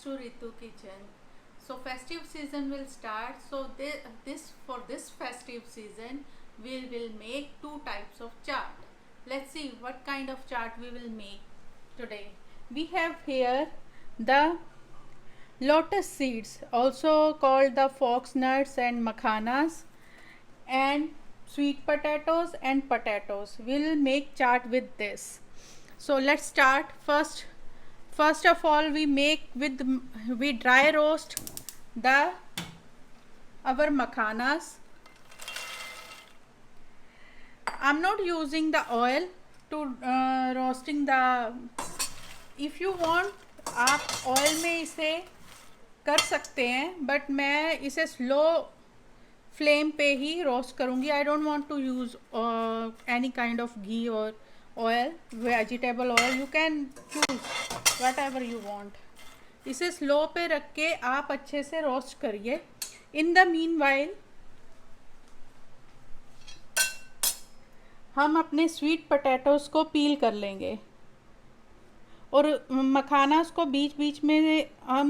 to Ritu Kitchen. So festive season will start. So this festive season we will make two types of chaat. Let's see what kind of chaat we will make today. We have here the lotus seeds, also called the fox nuts and makhanas, and sweet potatoes and potatoes. We'll make chaat with this. So let's start. First of all, we dry roast the our makhanas. I'm not using the oil to roasting the. If you want, आप oil में इसे कर सकते हैं, but मैं इसे slow flame पे ही रोस्ट करूँगी. I don't want to use any kind of ghee और oil, vegetable oil. You can choose whatever you want. इसे स्लो पे रख के आप अच्छे से रोस्ट करिए. इन द मीन वाइल हम अपने स्वीट पोटैटोज़ को पील कर लेंगे और मखानास को बीच बीच में हम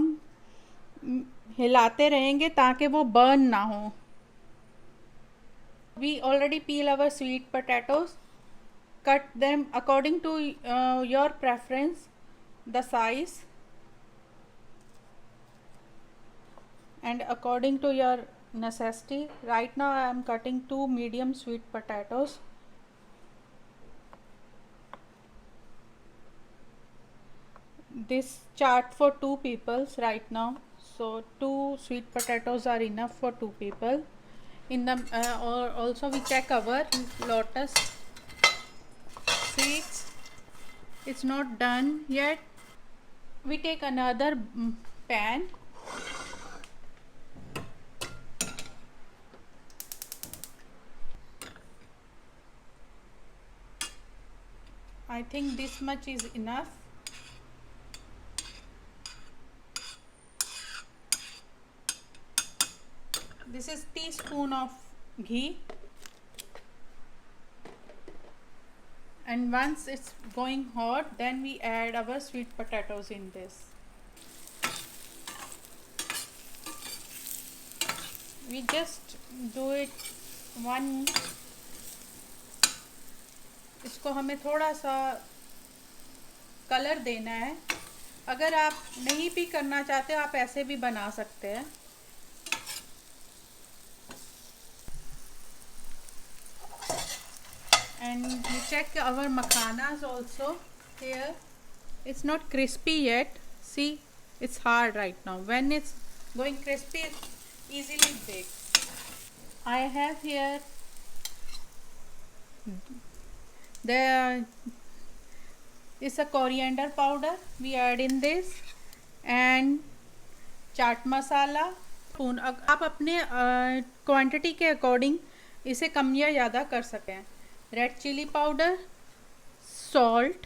हिलाते रहेंगे ताकि वो बर्न ना हो. We already peel our sweet potatoes. Cut them according to your preference, the size, and according to your necessity. Right now I am cutting two medium sweet potatoes. This chart for two people right now, so two sweet potatoes are enough for two people. In the or also we check our lotus seeds. It's not done yet. We take another pan. I think this much is enough. This is teaspoon of ghee, and once it's going hot, then we add our sweet potatoes in this. We just do it one. इसको हमें थोड़ा सा colour देना है. अगर आप नहीं भी करना चाहते आप ऐसे भी बना सकते हैं. And we check our makhanas also here. It's not crispy yet. See, it's hard right now. When it's going crispy, it's easily baked. I have here it's a coriander powder. We add in this, and chaat masala spoon. आप अपने quantity के according इसे कम या ज़्यादा कर सकें. Red chilli powder, salt.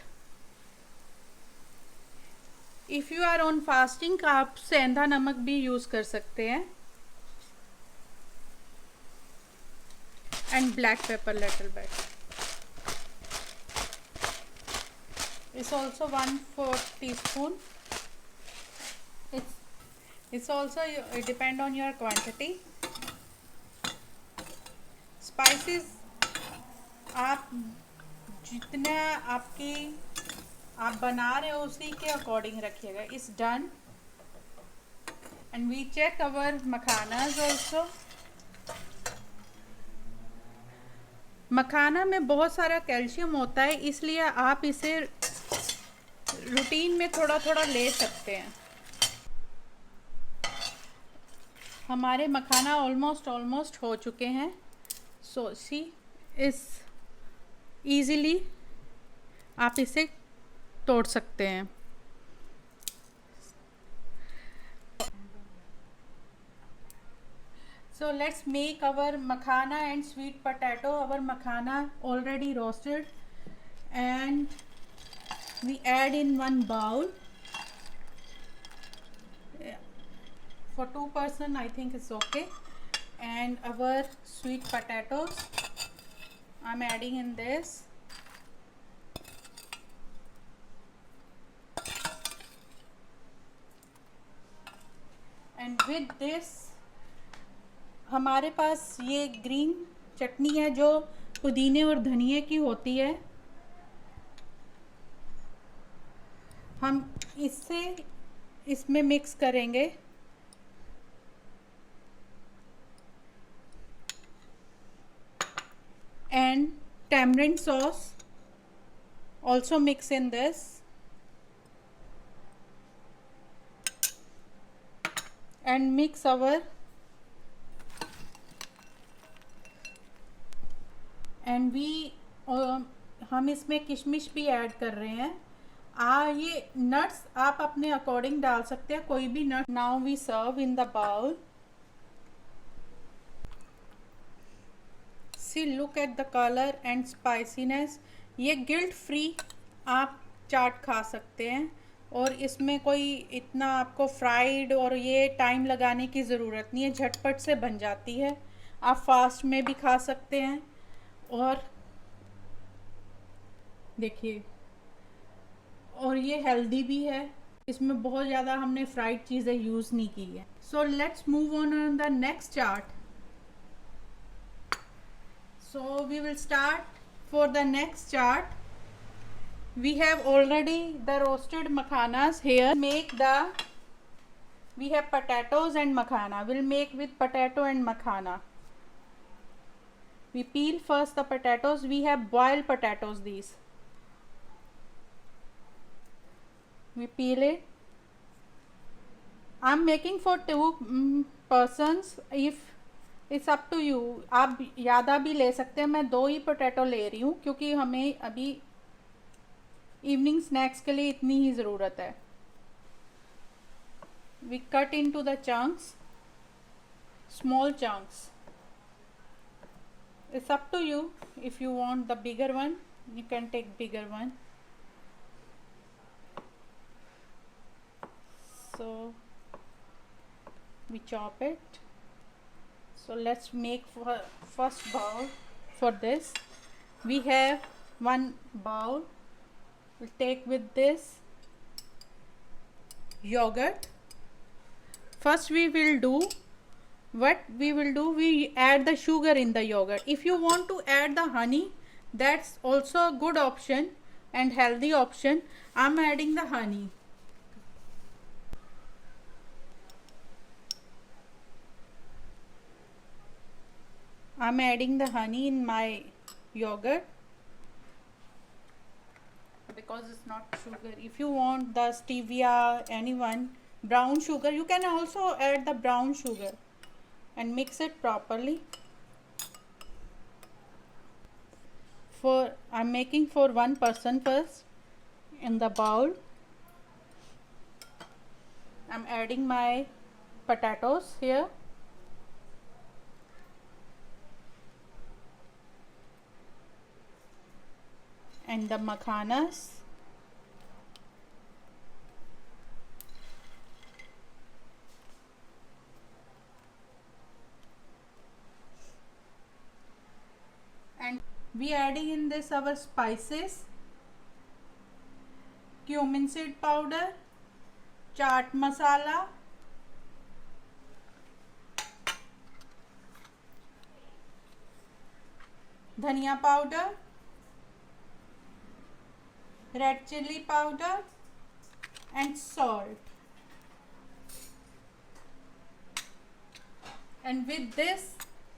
If you are on fasting आप सेंधा नमक भी यूज़ कर सकते हैं. And black pepper little bit. It's also 1/4 teaspoon. It's also depend on your quantity. Spices आप जितना आप बना रहे हो उसी के अकॉर्डिंग रखिएगा. It's done. And we check our makhanas also. Makhana में बहुत सारा कैल्शियम होता है, इसलिए आप इसे रूटीन में थोड़ा थोड़ा ले सकते हैं. हमारे मखाना ऑलमोस्ट हो चुके हैं. सो सी इस ईज़िली आप इसे तोड़ सकते हैं. So let's make our makhana and sweet potato. Our makhana already roasted, and we add in one bowl. For 2 person I think it's okay. And our sweet potatoes I'm adding in this. And with this हमारे पास ये green चटनी है जो पुदीने और धनिए की होती है। हम इससे इसमें मिक्स करेंगे। And tamarind sauce also mix in this, and mix our and we हम इसमें किशमिश भी ऐड कर रहे हैं। ये नट्स आप अपने अकॉर्डिंग डाल सकते हैं, कोई भी nut. Now we serve in the bowl. See look at the colour and spiciness. ये गिल्ट फ्री आप चाट खा सकते हैं और इसमें कोई इतना आपको फ्राइड और ये टाइम लगाने की ज़रूरत नहीं है, झटपट से बन जाती है। आप फास्ट में भी खा सकते हैं और देखिए, और ये हेल्दी भी है, इसमें बहुत ज़्यादा हमने फ्राइड चीज़ें यूज़ नहीं की है। So let's move on the next chart. So we will start for the next chart. We have already the roasted makhanas here. We have potatoes and makhana. We'll make with potato and makhana. We peel first the potatoes. We have boiled potatoes, these. We peel it. I'm making for 2 persons. If it's up to you, आप ज़्यादा भी ले सकते हैं। मैं 2 ही potato ले रही हूँ क्योंकि हमें अभी इवनिंग स्नैक्स के लिए इतनी ही ज़रूरत है। We cut into the chunks, small chunks. It's up to you, if you want the bigger one you can take bigger one. So we chop it. So let's make first bowl. For this we have 1 bowl. We'll take with this yogurt. First we will do we add the sugar in the yogurt. If you want to add the honey, that's also a good option and healthy option. I'm adding the honey. I'm adding the honey in my yogurt because it's not sugar. If you want the stevia, anyone, brown sugar, you can also add the brown sugar and mix it properly. I'm making for 1 person first. In the bowl I'm adding my potatoes here. And the makhanas. And we adding in this our spices, cumin seed powder, chaat masala, dhania powder, red chili powder and salt. And with this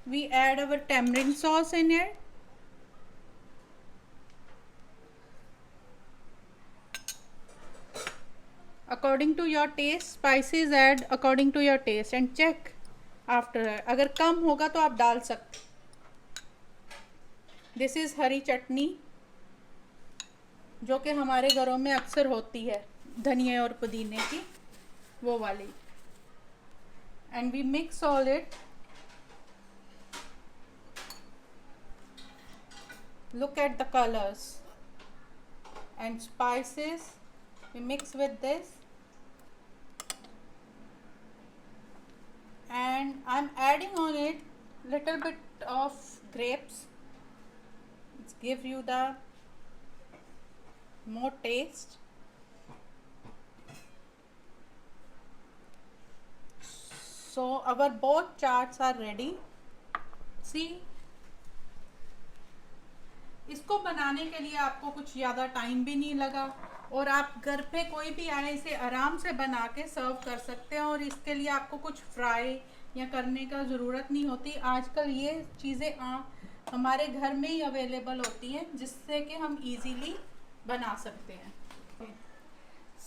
we add our tamarind sauce in it. According to your taste, spices add according to your taste and check after. अगर कम होगा तो आप डाल सकते। This is हरी चटनी जो कि हमारे घरों में अक्सर होती है, धनिया और पुदीने की, वो वाली। And we mix all it. Look at the colors and spices. We mix with this. And I'm adding on it little bit of grapes. Let's give you the more taste. So our both charts are ready. See, इसको बनाने के लिए आपको कुछ ज़्यादा time भी नहीं लगा और आप घर पे कोई भी आए इसे आराम से बना के सर्व कर सकते हैं और इसके लिए आपको कुछ फ्राई या करने का ज़रूरत नहीं होती। आजकल ये चीज़ें हमारे घर में ही अवेलेबल होती हैं जिससे कि हम इजीली बना सकते हैं।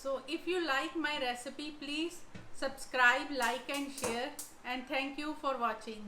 So if you like my recipe, please subscribe, like and share, and thank you for watching.